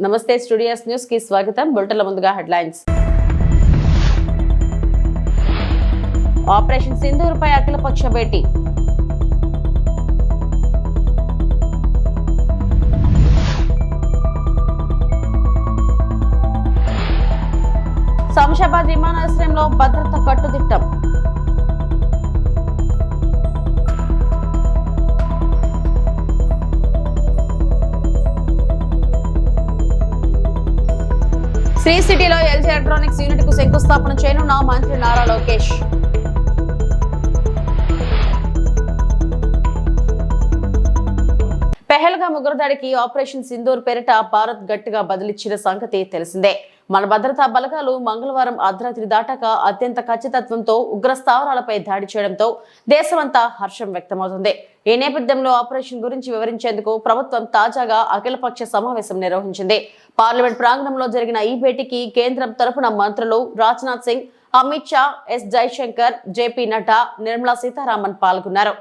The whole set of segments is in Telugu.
నమస్తే స్టూడియోస్ న్యూస్ కి స్వాగతం. బులెటిన్ల ముందుగా హెడ్లైన్స్. ఆపరేషన్ సింధూర్ పై అఖిలపక్ష భేటీ. శంషాబాద్ విమానాశ్రయంలో భద్రత కట్టుదిట్టం. శ్రీ సిటీలో ఎల్జీ ఎలక్ట్రానిక్స్ యూనిట్ కు శంకుస్థాపన చేయనున్న మంత్రి నారా లోకేష్. పెహల్గాం ఉగ్రదాడికి ఆపరేషన్ సింధూర్ పేరిట భారత్ గట్టిగా బదిలిచ్చిన సంగతి తెలిసిందే. మన భద్రతా బలగాలు మంగళవారం అర్ధరాత్రి దాటాక అత్యంత ఖచ్చితత్వంతో ఉగ్ర స్థావరాలపై దాడి చేయడంతో దేశమంతా హర్షం వ్యక్తమవుతుంది. ఈ నేపథ్యంలో ఆపరేషన్ గురించి వివరించేందుకు ప్రభుత్వం తాజాగా అఖిలపక్ష సమావేశం నిర్వహించింది. పార్లమెంట్ ప్రాంగణంలో జరిగిన ఈ భేటీకి కేంద్రం తరఫున మంత్రులు రాజ్నాథ్ సింగ్, అమిత్ షా, ఎస్ జైశంకర్, జేపీ నడ్డా, నిర్మలా సీతారామన్ పాల్గొన్నారు.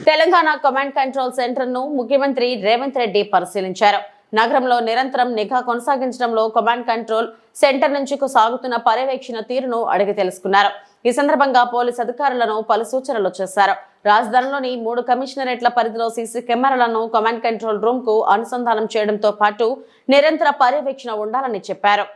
తెలంగాణ కమాండ్ కంట్రోల్ సెంటర్ ను ముఖ్యమంత్రి రేవంత్ రెడ్డి పరిశీలించారు. నగరంలో నిరంతరం నిఘా కొనసాగించడంలో కమాండ్ కంట్రోల్ సెంటర్ నుంచి సాగుతున్న పర్యవేక్షణ తీరును అడిగి తెలుసుకున్నారు. ఈ సందర్భంగా పోలీసు అధికారులను పలు సూచనలు చేశారు. రాజధానిలోని 3 కమిషనరేట్ల పరిధిలో సీసీ కెమెరాలను కమాండ్ కంట్రోల్ రూమ్ కు అనుసంధానం చేయడంతో పాటు నిరంతర పర్యవేక్షణ ఉండాలని చెప్పారు.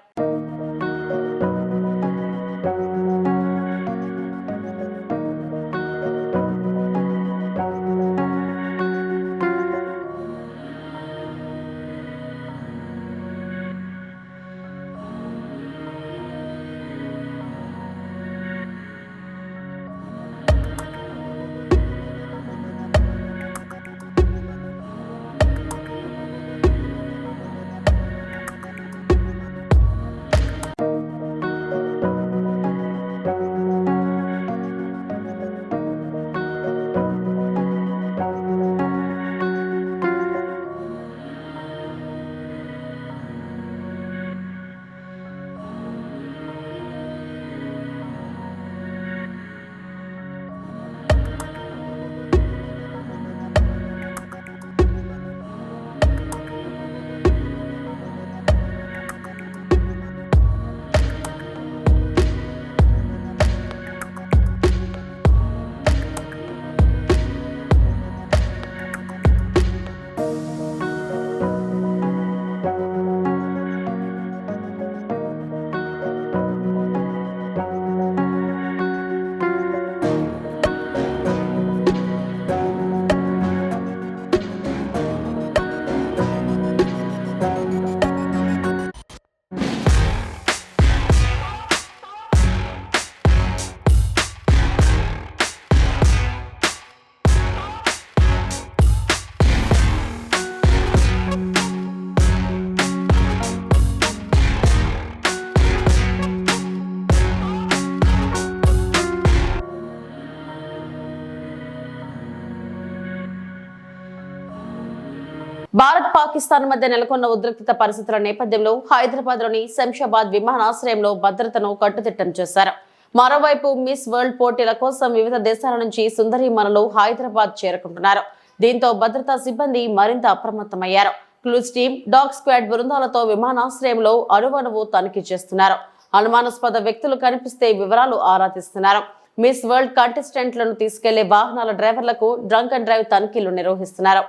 పాకిస్తాన్ మధ్య నెలకొన్న ఉద్రిక్తత పరిస్థితుల నేపథ్యంలో హైదరాబాద్లోని శంషాబాద్ విమానాశ్రయంలో భద్రతను కట్టుదిట్టం చేశారు. మరోవైపు మిస్ వరల్డ్ పోటీల కోసం వివిధ దేశాల నుంచి సుందరీమణులు హైదరాబాద్ చేరుకుంటున్నారు. దీంతో భద్రతా సిబ్బంది మరింత అప్రమత్తమయ్యారు. క్లూజ్ టీం, డాగ్ స్క్వాడ్ బృందాలతో విమానాశ్రయంలో అణువణువు తనిఖీ చేస్తున్నారు. అనుమానాస్పద వ్యక్తులు కనిపిస్తే వివరాలు ఆరా తీస్తున్నారు. మిస్ వరల్డ్ కంటెస్టెంట్లను తీసుకెళ్లే వాహనాల డ్రైవర్లకు డ్రంక్ అండ్ డ్రైవ్ తనిఖీలు నిర్వహిస్తున్నారు.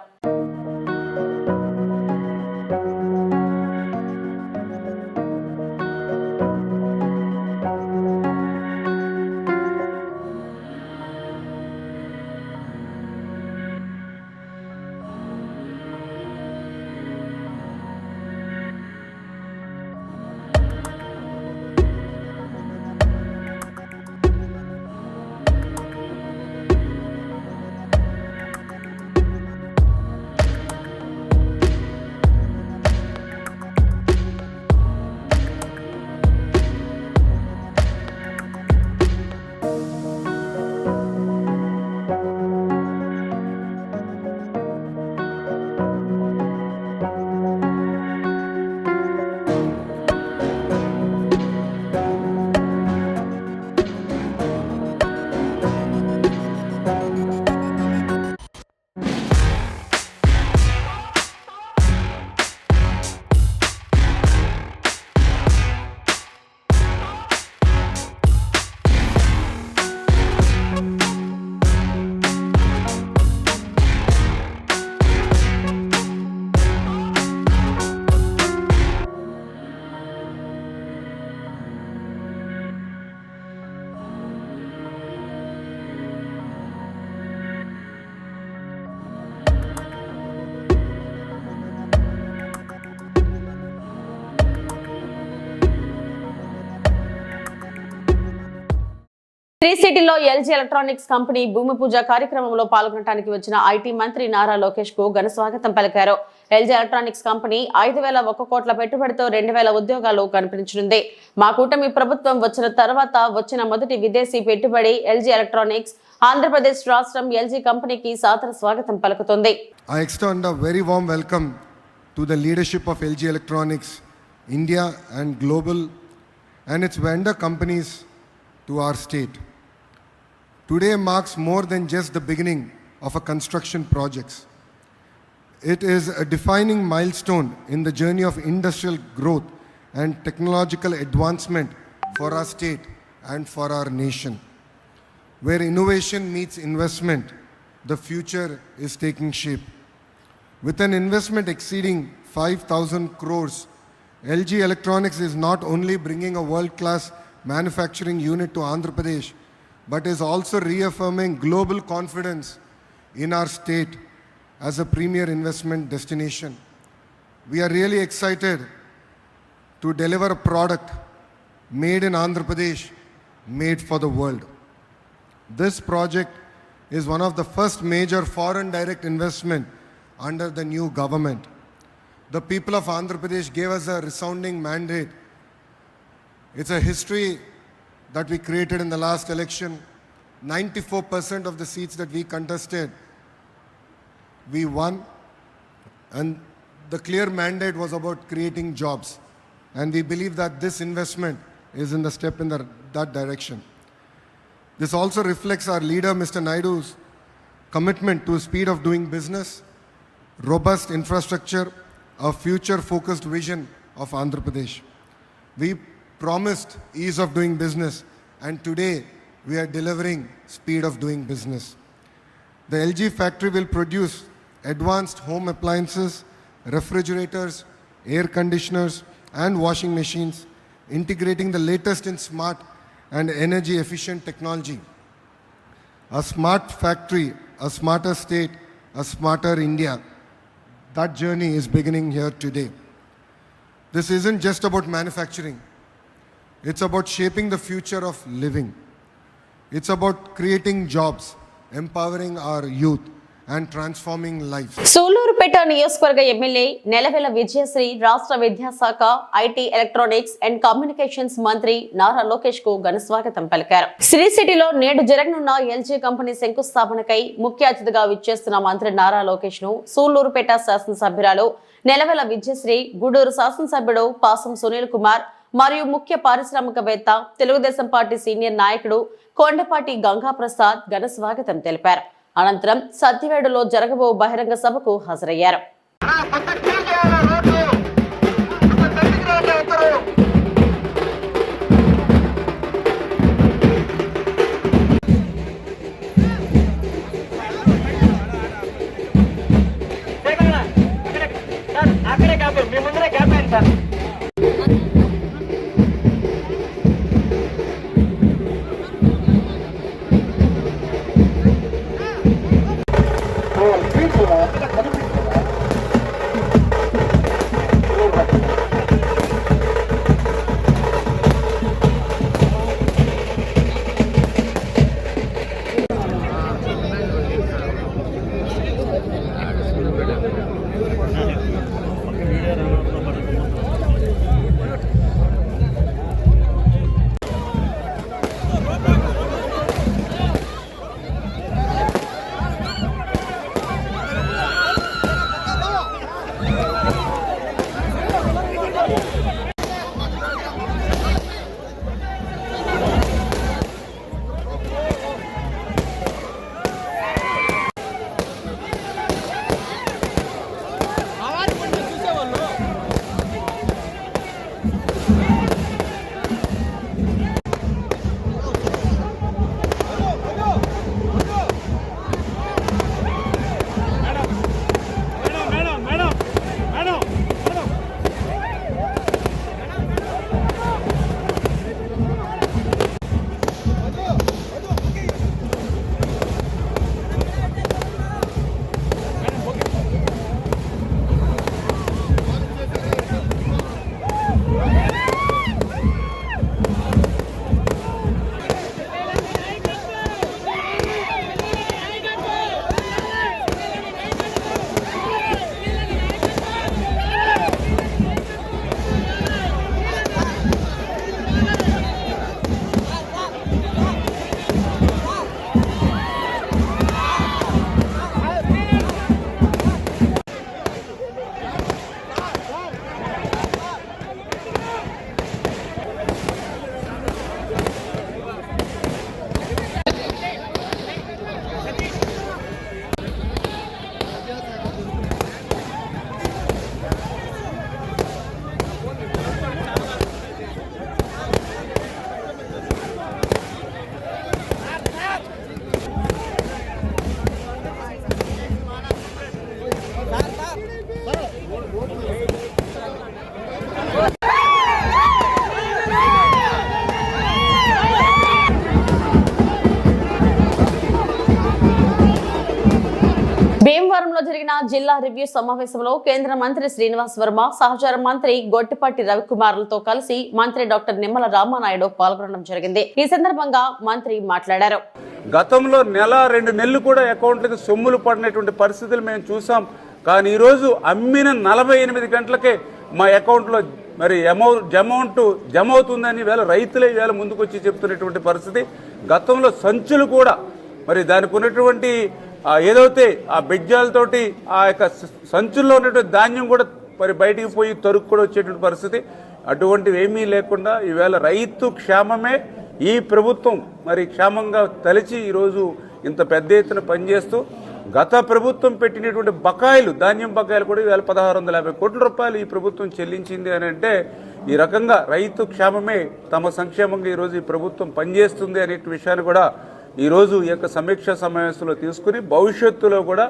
శ్రీ సిటీలో ఎల్జీ ఎలక్ట్రానిక్స్ కంపెనీ భూమి పూజ కార్యక్రమంలో పాల్గొనడానికి వచ్చిన ఐటీ మంత్రి నారా లోకేష్ కు ఘన స్వాగతం పలికారు. ఎల్జీ ఎలక్ట్రానిక్స్ కంపెనీ 5,001 కోట్ల పెట్టుబడితో 2,000 ఉద్యోగాలు కల్పించనుంది. మా కూటమి ప్రభుత్వం వచ్చిన తర్వాత వచ్చిన మొదటి విదేశీ పెట్టుబడి ఎల్జీ ఎలక్ట్రానిక్స్. ఆంధ్రప్రదేశ్ రాష్ట్రం ఎల్జీ కంపెనీకి సాదర స్వాగతం పలుకుతుంది. I extend a very warm welcome to the leadership of LG Electronics, India and global, and its vendor companies to our state. Today marks more than just the beginning of a construction project. It is a defining milestone in the journey of industrial growth and technological advancement for our state and for our nation. Where innovation meets investment, the future is taking shape. With an investment exceeding 5,000 crores, LG Electronics is not only bringing a world-class manufacturing unit to Andhra Pradesh, but is also reaffirming global confidence in our state as a premier investment destination. We are really excited to deliver a product made in Andhra Pradesh, made for the world. This project is one of the first major foreign direct investment under the new government. The people of Andhra Pradesh gave us a resounding mandate. It's a history that we created in the last election. 94% of the seats that we contested, we won, and the clear mandate was about creating jobs, and we believe that this investment is in the step in that direction. This also reflects our leader Mr. Naidu's commitment to speed of doing business, robust infrastructure, a future focused vision of Andhra Pradesh. We promised ease of doing business, and today we are delivering speed of doing business. The LG factory will produce advanced home appliances, refrigerators, air conditioners and washing machines, integrating the latest in smart and energy efficient technology. A smart factory, a smarter state, a smarter India. That journey is beginning here today. This isn't just about manufacturing. It's about shaping the future of living. It's about creating jobs, empowering our youth, and transforming lives. Sullurpeta నియోజకవర్గ ఎమ్మెల్యే నెలవెల విజయశ్రీ రాష్ట్ర విద్యాశాఖ ఐటీ ఎలక్ట్రానిక్స్ అండ్ కమ్యూనికేషన్స్ మంత్రి నారా లోకేష్ కు ఘన స్వాగతం పలికారు. శ్రీ సిటీలో నేడు జరగనున్న ఎల్జీ కంపెనీ శంకుస్థాపనకై ముఖ్య అతిథిగా విచ్చేస్తున్న మంత్రి నారా లోకేష్ ను సూళ్లూరుపేట శాసనసభ్యురాలు నెలవెల విజయశ్రీ, గూడూరు శాసనసభ్యుడు పాసం సునీల్ కుమార్ మరియు ముఖ్య పారిశ్రామికవేత్త తెలుగుదేశం పార్టీ సీనియర్ నాయకుడు కొండపాటి గంగా ప్రసాద్ ఘన స్వాగతం తెలిపారు. అనంతరం సత్యవేడులో జరగబో బహిరంగ సభకు హాజరయ్యారు. భీమవరంలో జరిగిన జిల్లా రివ్యూ సమావేశంలో కేంద్ర మంత్రి శ్రీనివాస్ వర్మ, సహచార మంత్రి గొట్టిపాటి రవికుమార్లతో కలిసి మంత్రి డాక్టర్ నిమ్మల రామానాయుడు పాల్గొనడం జరిగింది. ఈ సందర్భంగా మంత్రి మాట్లాడారు. గతంలో నెల 2 నెలలు కూడా అకౌంట్లకు సొమ్ములు పడినటువంటి పరిస్థితులు మేము చూసాం. కానీ ఈరోజు అమ్మిన 48 గంటలకే మా అకౌంట్లో మరి అమౌంట్ జమ అవుతుందని వేళ రైతులే వేళ ముందుకు వచ్చి చెప్తున్నటువంటి పరిస్థితి. గతంలో సంచులు కూడా మరి దానికి ఉన్నటువంటి ఏదైతే ఆ బెజ్జాలతోటి ఆ యొక్క సంచుల్లో ఉన్నటువంటి ధాన్యం కూడా మరి బయటికి పోయి తరుకు కూడా వచ్చేటువంటి పరిస్థితి. అటువంటివి ఏమీ లేకుండా ఈవేళ రైతు క్షేమమే ఈ ప్రభుత్వం మరి క్షేమంగా తలిచి ఈరోజు ఇంత పెద్ద ఎత్తున పనిచేస్తూ గత ప్రభుత్వం పెట్టినటువంటి బకాయిలు, ధాన్యం బకాయిలు కూడా ఈవేళ 1650 కోట్ల రూపాయలు ఈ ప్రభుత్వం చెల్లించింది అని అంటే ఈ రకంగా రైతు క్షేమమే తమ సంక్షేమంగా ఈరోజు ఈ ప్రభుత్వం పనిచేస్తుంది అనే విషయాన్ని కూడా ఈరోజు ఈ యొక్క సమీక్ష సమావేశంలో తీసుకుని భవిష్యత్తులో కూడా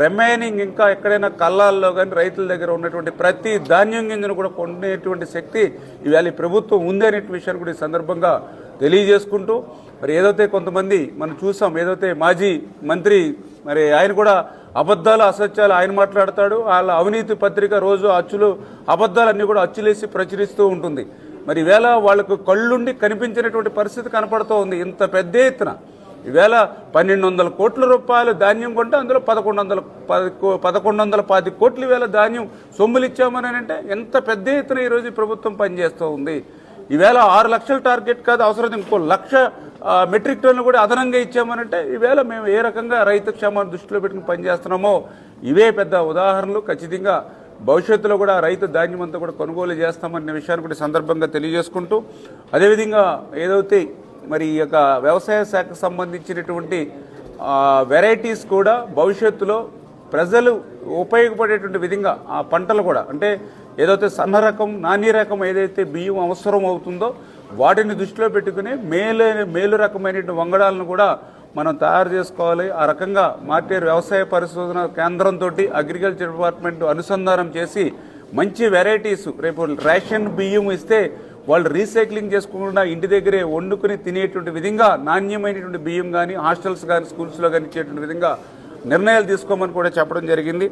రిమైనింగ్ ఇంకా ఎక్కడైనా కళ్ళాల్లో కానీ రైతుల దగ్గర ఉన్నటువంటి ప్రతి ధాన్యం గింజను కూడా కొనేటువంటి శక్తి ఈవేళ ఈ ప్రభుత్వం ఉంది అనే విషయాన్ని కూడా ఈ సందర్భంగా తెలియజేసుకుంటూ మరి ఏదైతే కొంతమంది మనం చూసాం, ఏదైతే మాజీ మంత్రి మరి ఆయన కూడా అబద్ధాలు అసత్యాలు ఆయన మాట్లాడతాడు. వాళ్ళ అవినీతి పత్రిక రోజు అచ్చులు అబద్ధాలన్నీ కూడా అచ్చులేసి ప్రచురిస్తూ ఉంటుంది. మరి ఈవేళ వాళ్లకు కళ్ళుండి కనిపించినటువంటి పరిస్థితి కనపడుతూ ఉంది. ఇంత పెద్ద ఎత్తున ఈవేళ 1200 కోట్ల రూపాయలు ధాన్యం కొంటే అందులో 1120 కోట్లు ఈవేళ ధాన్యం సొమ్ములు ఇచ్చామని అంటే ఎంత పెద్ద ఎత్తున ఈరోజు ఈ ప్రభుత్వం పనిచేస్తూ ఉంది. ఈవేళ 6 లక్షల టార్గెట్ కాదు, అవసరం ఇంకో 1,00,000 మెట్రిక్ టన్నులు కూడా అదనంగా ఇచ్చామనంటే ఈవేళ మేము ఏ రకంగా రైతు క్షేమాన్ని దృష్టిలో పెట్టుకుని పనిచేస్తున్నామో ఇవే పెద్ద ఉదాహరణలు. ఖచ్చితంగా భవిష్యత్తులో కూడా రైతు ధాన్యం అంతా కూడా కొనుగోలు చేస్తామనే విషయాన్ని కూడా సందర్భంగా తెలియజేసుకుంటూ, అదేవిధంగా ఏదైతే మరి ఈ యొక్క వ్యవసాయ శాఖకు సంబంధించినటువంటి వెరైటీస్ కూడా భవిష్యత్తులో ప్రజలు ఉపయోగపడేటువంటి విధంగా ఆ పంటలు కూడా అంటే ఏదైతే సన్న రకం నాణ్య రకం ఏదైతే బియ్యం అవసరం అవుతుందో వాటిని దృష్టిలో పెట్టుకుని మేలు రకమైనటువంటి వంగడాలను కూడా మనం తయారు చేసుకోవాలి. ఆ రకంగా మార్టేరు వ్యవసాయ పరిశోధన కేంద్రంతో అగ్రికల్చర్ డిపార్ట్మెంట్ అనుసంధానం చేసి మంచి వెరైటీస్ రేపు రేషన్ బియ్యం ఇస్తే వాళ్ళు రీసైక్లింగ్ చేసుకోకుండా ఇంటి దగ్గరే వండుకుని తినేటువంటి విధంగా నాణ్యమైనటువంటి బియ్యం కానీ హాస్టల్స్ కానీ స్కూల్స్లో కానీ ఇచ్చేటువంటి విధంగా నిర్ణయాలు తీసుకోమని కూడా చెప్పడం జరిగింది.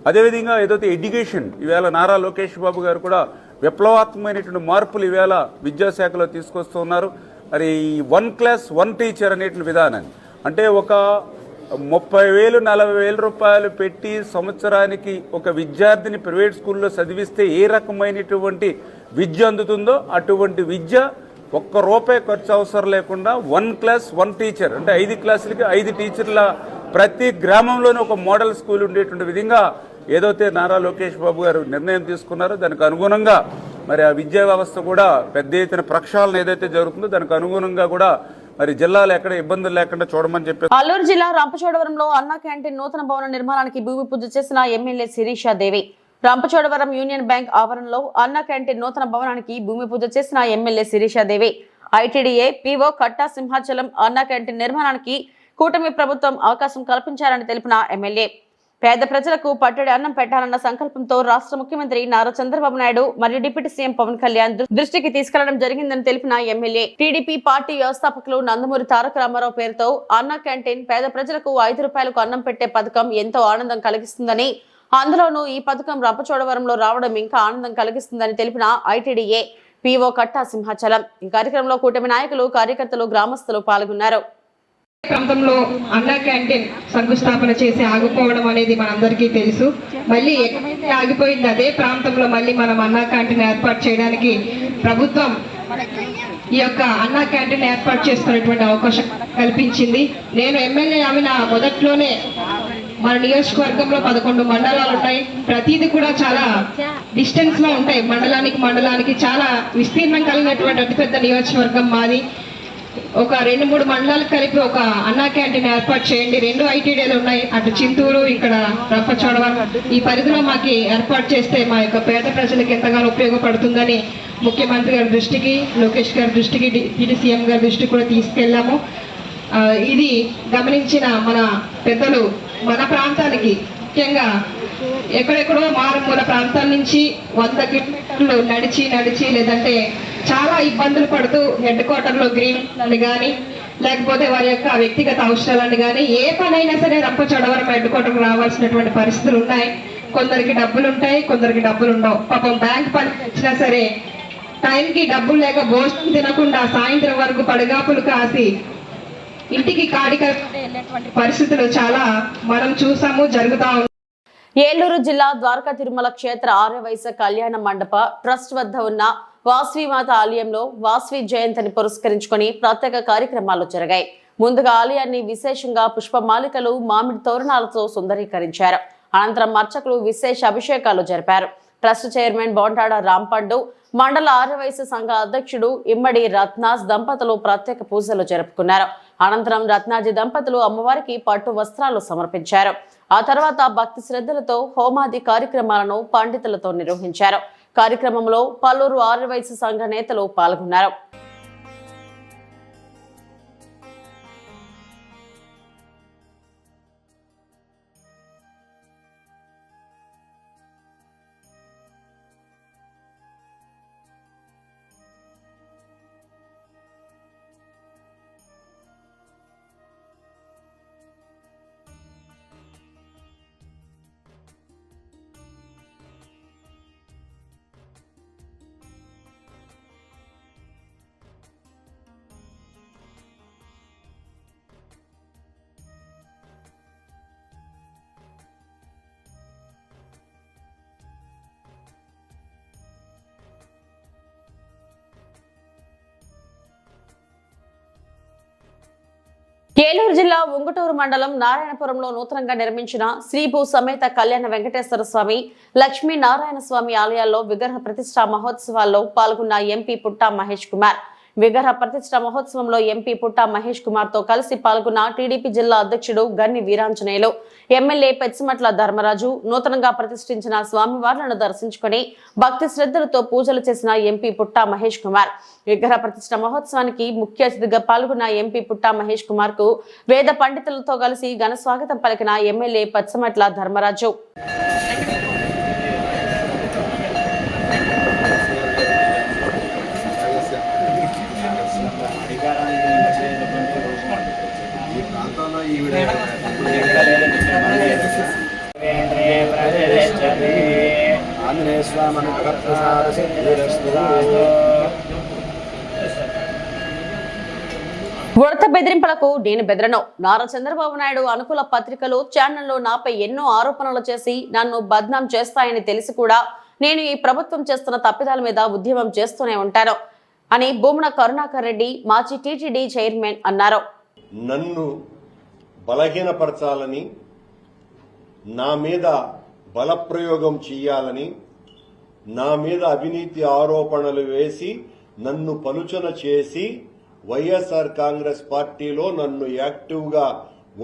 అదేవిధంగా ఏదైతే ఎడ్యుకేషన్ ఈవేళ నారా లోకేష్ బాబు గారు కూడా విప్లవాత్మకమైనటువంటి మార్పులు ఈవేళ విద్యాశాఖలో తీసుకొస్తున్నారు. మరి 1 క్లాస్ 1 టీచర్ అనేటువంటి విధానాన్ని అంటే ఒక 30,000 40,000 రూపాయలు పెట్టి సంవత్సరానికి ఒక విద్యార్థిని ప్రైవేట్ స్కూల్లో చదివిస్తే ఏ రకమైనటువంటి విద్య అందుతుందో అటువంటి విద్య ₹1 ఖర్చు అవసరం లేకుండా 1 క్లాస్ 1 టీచర్ అంటే 5 క్లాసులకి 5 టీచర్ల ప్రతి గ్రామంలోనూ ఒక మోడల్ స్కూల్ ఉండేటువంటి విధంగా ఏదైతే నారా లోకేష్ బాబు గారు నిర్ణయం తీసుకున్నారో దానికి అనుగుణంగా మరి ఆ విద్యా వ్యవస్థ కూడా పెద్ద ఎత్తున ప్రక్షాళన ఏదైతే జరుగుతుందో దానికి అనుగుణంగా కూడా మరి జిల్లాలో ఎక్కడ ఇబ్బందులు లేకుండా చూడమని చెప్పి అల్లూరు జిల్లా రంపచోడవరంలో అన్నా క్యాంటీన్ నూతన భవన నిర్మాణానికి భూమి పూజ చేసిన MLA Sirisha Devi. Rampachodavaram union bank ఆవరణలో అన్నా క్యాంటీన్ నూతన భవనానికి భూమి పూజ చేసిన ఎమ్మెల్యే శిరీషాదేవి. ఐటీడీఏ పీఓ కట్టా సింహాచలం అన్నా క్యాంటీన్ నిర్మాణానికి కూటమి ప్రభుత్వం అవకాశం కల్పించారని తెలిపిన ఎమ్మెల్యే పేద ప్రజలకు పట్టడి అన్నం పెట్టాలన్న సంకల్పంతో రాష్ట్ర ముఖ్యమంత్రి నారా చంద్రబాబు నాయుడు మరియు డిప్యూటీ సీఎం పవన్ కళ్యాణ్ దృష్టికి తీసుకెళ్లడం జరిగిందని తెలిపిన ఎమ్మెల్యే టీడీపీ పార్టీ వ్యవస్థాపకులు నందమూరి తారక రామారావు పేరుతో అన్నా క్యాంటీన్ పేద ప్రజలకు ₹5 అన్నం పెట్టే పథకం ఎంతో ఆనందం కలిగిస్తుందని, అందులోనూ ఈ పథకం రంపచోడవరంలో రావడం ఇంకా ఆనందం కలిగిస్తుందని తెలిపిన ఐటీడీఏ పీఓ కట్టా సింహాచలం. ఈ కార్యక్రమంలో కూటమి నాయకులు, కార్యకర్తలు, గ్రామస్తులు పాల్గొన్నారు. ప్రాంతంలో అన్నా క్యాంటీన్ శంకుస్థాపన చేసి ఆగిపోవడం అనేది మనందరికీ తెలుసు. మళ్ళీ ఎక్కడైతే ఆగిపోయింది అదే ప్రాంతంలో మళ్ళీ మనం అన్నా క్యాంటీన్ ఏర్పాటు చేయడానికి ప్రభుత్వం ఈ యొక్క అన్నా క్యాంటీన్ ఏర్పాటు చేసుకునేటువంటి అవకాశం కల్పించింది. నేను ఎమ్మెల్యే ఆమెన మొదట్లోనే మన నియోజకవర్గంలో 11 మండలాలు ఉన్నాయి. ప్రతిదీ కూడా చాలా డిస్టెన్స్ లో ఉంటాయి. మండలానికి చాలా విస్తీర్ణం కలిగినటువంటి అతిపెద్ద నియోజకవర్గం మాది. ఒక 2-3 మండలాలు కలిపి ఒక అన్నా క్యాంటీన్ ఏర్పాటు చేయండి. 2 ఐటీడీలు ఉన్నాయి, అటు చింతూరు, ఇక్కడ రంపచోడవరం. ఈ పరిధిలో మాకు ఏర్పాటు చేస్తే మా యొక్క పేద ప్రజలకు ఎంతగానో ఉపయోగపడుతుందని ముఖ్యమంత్రి గారి దృష్టికి, లోకేష్ గారి దృష్టికి, డిప్యూటీ సీఎం గారి దృష్టికి కూడా తీసుకెళ్లాము. ఇది గమనించిన మన పెద్దలు మన ప్రాంతానికి ముఖ్యంగా ఎక్కడెక్కడో మారుమూల ప్రాంతాల నుంచి 100 కిలోమీటర్లు నడిచి లేదంటే చాలా ఇబ్బందులు పడుతూ హెడ్ క్వార్టర్లో గ్రీన్ అని కానీ లేకపోతే వారి యొక్క వ్యక్తిగత అవసరాలని కానీ ఏ పనైనా సరే రంపచోడవరం హెడ్ క్వార్టర్కి రావాల్సినటువంటి పరిస్థితులు ఉన్నాయి. కొందరికి డబ్బులు ఉంటాయి, కొందరికి డబ్బులు ఉండవు. పాపం బ్యాంక్ పని వచ్చినా సరే టైంకి డబ్బులు లేక భోజనం తినకుండా సాయంత్రం వరకు పడిగాపులు కాసి ఇంటికి కాడిక పరిస్థితులు చాలా మనం చూసాము, జరుగుతా ఉంది. ఏలూరు జిల్లా ద్వారకా తిరుమల క్షేత్ర ఆర్యవైశ్య కళ్యాణ మండప ట్రస్ట్ వద్ద ఉన్న వాస్విమాత ఆలయంలో వాస్వి జయంతిని పురస్కరించుకొని ప్రత్యేక కార్యక్రమాలు జరిగాయి. ముందుగా ఆలయాన్ని విశేషంగా పుష్పమాలికలు, మామిడి తోరణాలతో సుందరీకరించారు. అనంతరం అర్చకులు విశేష అభిషేకాలు జరిపారు. ట్రస్ట్ చైర్మన్ బోంటాడ రాంపండు, మండల ఆర్యవైశ్య సంఘ అధ్యక్షుడు ఇమ్మడి రత్నాజ్ దంపతులు ప్రత్యేక పూజలు జరుపుకున్నారు. అనంతరం రత్నాజీ దంపతులు అమ్మవారికి పట్టు వస్త్రాలు సమర్పించారు. ఆ తర్వాత భక్తి శ్రద్ధలతో హోమాది కార్యక్రమాలను పండితులతో నిర్వహించారు. కార్యక్రమంలో పలువురు ఆర్యవైశ్య సంఘ నేతలు పాల్గొన్నారు. ఏలూరు జిల్లా ఉంగుటూరు మండలం నారాయణపురంలో నూతనంగా నిర్మించిన శ్రీభూ సమేత కళ్యాణ వెంకటేశ్వర స్వామి, లక్ష్మీ నారాయణ స్వామి ఆలయాల్లో విగ్రహ ప్రతిష్ఠా మహోత్సవాల్లో పాల్గొన్న ఎంపీ పుట్టా మహేష్ కుమార్. విగ్రహ ప్రతిష్ఠా మహోత్సవంలో ఎంపీ పుట్టా మహేష్ కుమార్ తో కలిసి పాల్గొన్న టీడీపీ జిల్లా అధ్యక్షుడు గన్ని వీరాంజనేయులు, ఎమ్మెల్యే పెచ్చిమట్ల ధర్మరాజు నూతనంగా ప్రతిష్ఠించిన స్వామివార్లను దర్శించుకుని భక్తి శ్రద్ధలతో పూజలు చేసిన ఎంపీ పుట్టా మహేష్ కుమార్. విగ్రహ ప్రతిష్ఠ మహోత్సవానికి ముఖ్య అతిథిగా పాల్గొన్న ఎంపీ పుట్టా మహేష్ కుమార్ కు వేద పండితులతో కలిసి ఘన స్వాగతం పలికిన ఎమ్మెల్యే పెచ్చిమట్ల ధర్మరాజు. ఉడత బెదిరింపులకు నేను బెదరను. నారా చంద్రబాబు నాయుడు అనుకూల పత్రికలు, ఛానళ్లు నాపై ఎన్నో ఆరోపణలు చేసి నన్ను బద్నాం చేస్తాయని తెలిసి కూడా నేను ఈ ప్రభుత్వం చేస్తున్న తప్పిదాల మీద ఉద్యమం చేస్తూనే ఉంటాను అని భూమన కరుణాకర్ రెడ్డి, మాజీ టీటీడీ చైర్మన్ అన్నారు. నన్ను బలహీనపరచాలని, నా మీద బలప్రయోగం చేయాలని, నా మీద అవినీతి ఆరోపణలు వేసి నన్ను పలుచన చేసి వైఎస్ఆర్ కాంగ్రెస్ పార్టీలో నన్ను యాక్టివ్గా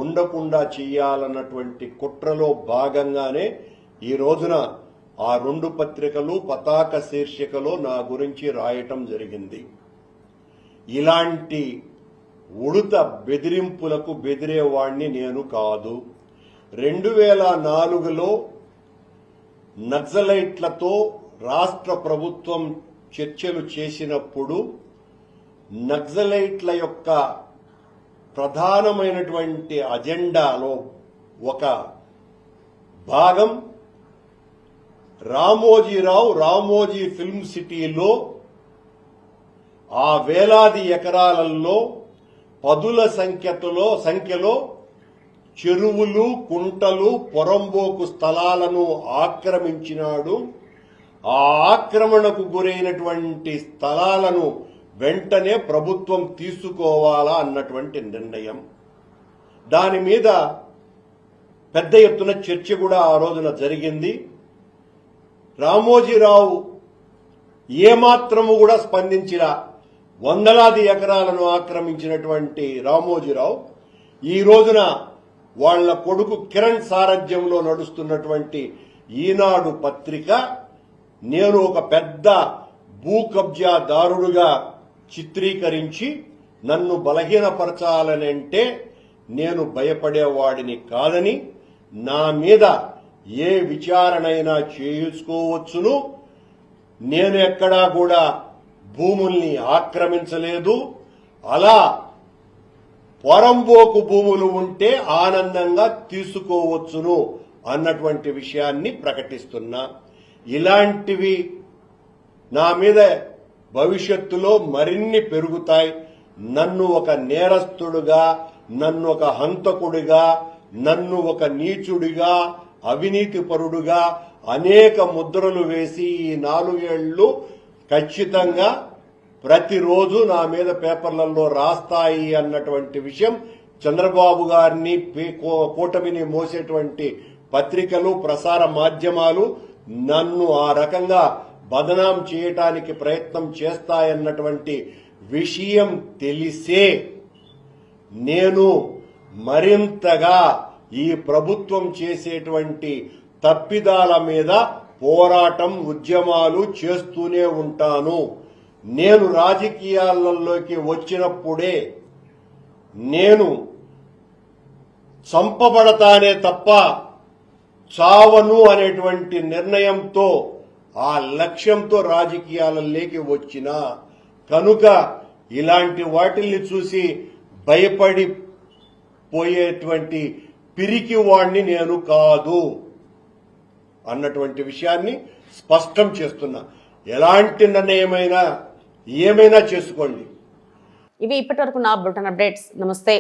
ఉండకుండా చేయాలన్నటువంటి కుట్రలో భాగంగానే ఈ రోజున ఆ 2 పత్రికలు పతాక శీర్షికలో నా గురించి రాయటం జరిగింది. ఇలాంటి ఉడత బెదిరింపులకు బెదిరేవాణ్ణి నేను కాదు. 2004లో నక్సలైట్లతో రాష్ట్ర ప్రభుత్వం చర్చలు చేసినప్పుడు నక్సలైట్ల యొక్క ప్రధానమైనటువంటి అజెండాలో ఒక భాగం రామోజీ ఫిల్మ్ సిటీలో ఆ వేలాది ఎకరాలలో పదుల సంఖ్యలో చెరువులు, కుంటలు, పొరంబోకు స్థలాలను ఆక్రమించినాడు. ఆ ఆక్రమణకు గురైనటువంటి స్థలాలను వెంటనే ప్రభుత్వం తీసుకోవాలా అన్నటువంటి నిర్ణయం. దాని మీద పెద్ద ఎత్తున చర్చ కూడా ఆ రోజున జరిగింది. రామోజీరావు ఏమాత్రము కూడా స్పందించినా వందలాది ఎకరాలను ఆక్రమించినటువంటి రామోజీరావు ఈ రోజున వాళ్ల కొడుకు కిరణ్ సారథ్యంలో నడుస్తున్నటువంటి ఈనాడు పత్రిక నేను ఒక పెద్ద భూ కబ్జాదారుడుగా చిత్రీకరించి నన్ను బలహీనపరచాలనంటే నేను భయపడేవాడిని కాదని, నా మీద ఏ విచారణైనా చేసుకోవచ్చును, నేను ఎక్కడా కూడా భూముల్ని ఆక్రమించలేదు, అలా పొరంబోకు భూములు ఉంటే ఆనందంగా తీసుకోవచ్చును అన్నటువంటి విషయాన్ని ప్రకటిస్తున్నా. ఇలాంటివి నా మీద భవిష్యత్తులో మరిన్ని పెరుగుతాయి. నన్ను ఒక నేరస్తుడుగా, నన్ను ఒక హంతకుడిగా, నన్ను ఒక నీచుడిగా, అవినీతిపరుడుగా అనేక ముద్రలు వేసి ఈ 4 ఏళ్లు ఖచ్చితంగా ప్రతిరోజు నా మీద పేపర్లలో రాస్తాయి అన్నటువంటి విషయం చంద్రబాబు గారిని, కూటమిని మోసేటువంటి పత్రికలు, ప్రసార మాధ్యమాలు నన్ను ఆ రకంగా బదనాం చేయటానికి ప్రయత్నం చేస్తాయన్నటువంటి విషయం తెలిసే నేను మరింతగా ఈ ప్రభుత్వం చేసేటువంటి తప్పిదాల మీద పోరాటం, ఉద్యమాలు చేస్తూనే ఉంటాను. నేను రాజకీయాలలోకి వచ్చినప్పుడే నేను చంపబడతానే తప్ప చావను అనేటువంటి నిర్ణయంతో, ఆ లక్ష్యంతో రాజకీయాలలోకి వచ్చిన కనుక ఇలాంటి వాటిల్ని చూసి భయపడిపోయేటువంటి పిరికి వాణ్ణి నేను కాదు అన్నటువంటి విషయాన్ని స్పష్టం చేస్తున్నా. ఎలాంటి నిర్ణయమైనా ఏమైనా చేసుకోండి. ఇవి ఇప్పటివరకు నా బులెటిన్ అప్డేట్స్. నమస్తే.